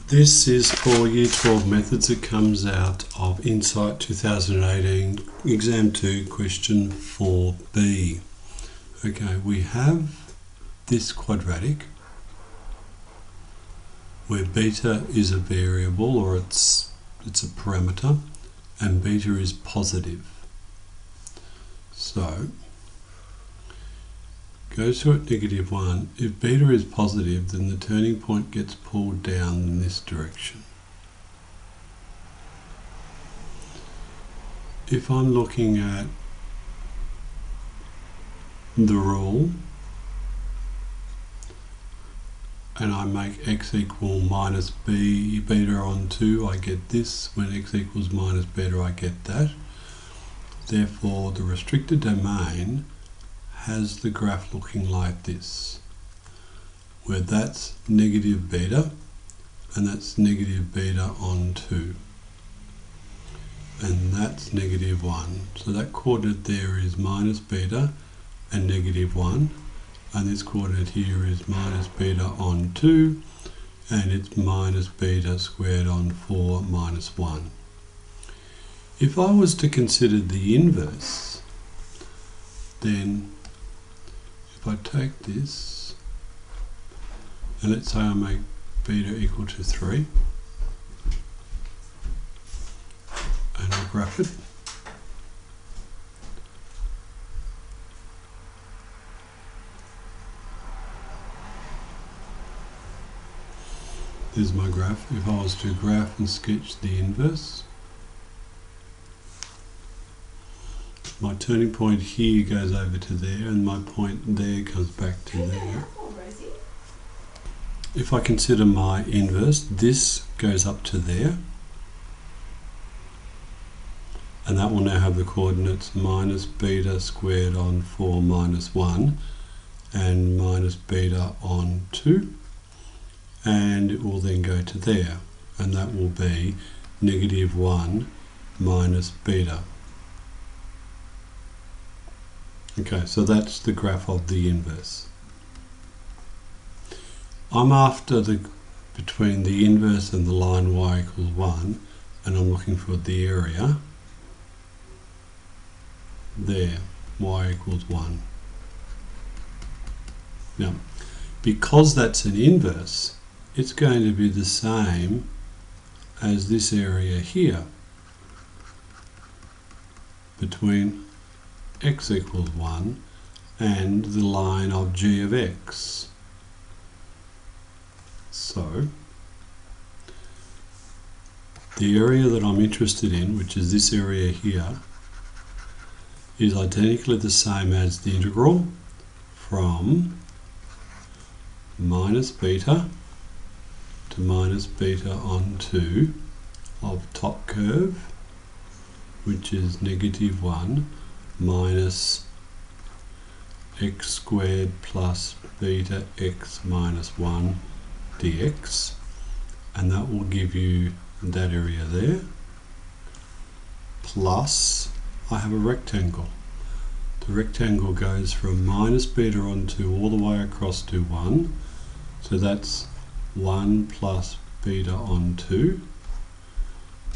This is for Year 12 Methods. It comes out of Insight 2018, Exam 2, Question 4b. Okay, we have this quadratic where beta is a variable, or it's a parameter, and beta is positive. So go to at -1. If beta is positive, then the turning point gets pulled down in this direction. If I'm looking at the rule and I make x equal minus beta on 2, I get this. When x equals minus beta, I get that. Therefore, the restricted domain has the graph looking like this, where that's negative beta and that's negative beta on 2, and that's -1. So that coordinate there is minus beta and -1, and this coordinate here is minus beta on 2, and it's minus beta squared on 4 minus 1. If I was to consider the inverse, then if I take this, and let's say I make beta equal to 3, and I graph it, there's my graph. If I was to graph and sketch the inverse, my turning point here goes over to there, and my point there comes back to there. If I consider my inverse, this goes up to there, and that will now have the coordinates minus beta squared on 4 minus 1 and minus beta on 2, and it will then go to there, and that will be -1 minus beta. Okay, so that's the graph of the inverse. I'm after between the inverse and the line y equals 1, and I'm looking for the area there, y equals 1. Now, because that's an inverse, it's going to be the same as this area here between x equals 1 and the line of g of x. So the area that I'm interested in, which is this area here, is identically the same as the integral from minus beta to minus beta on 2 of top curve, which is -1 minus x squared plus beta x minus 1 dx, and that will give you that area there, plus I have a rectangle. The rectangle goes from minus beta on 2 all the way across to 1, so that's 1 plus beta on 2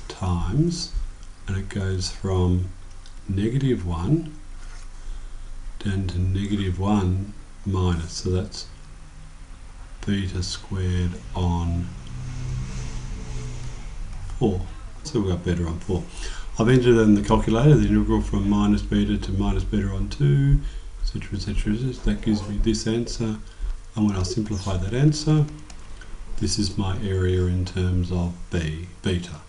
times, and it goes from -1 down to -1 minus, so that's beta squared on 4. So we've got beta on 4. I've entered in the calculator the integral from minus beta to minus beta on 2, etc, etc. That gives me this answer, and when I simplify that answer, this is my area in terms of beta.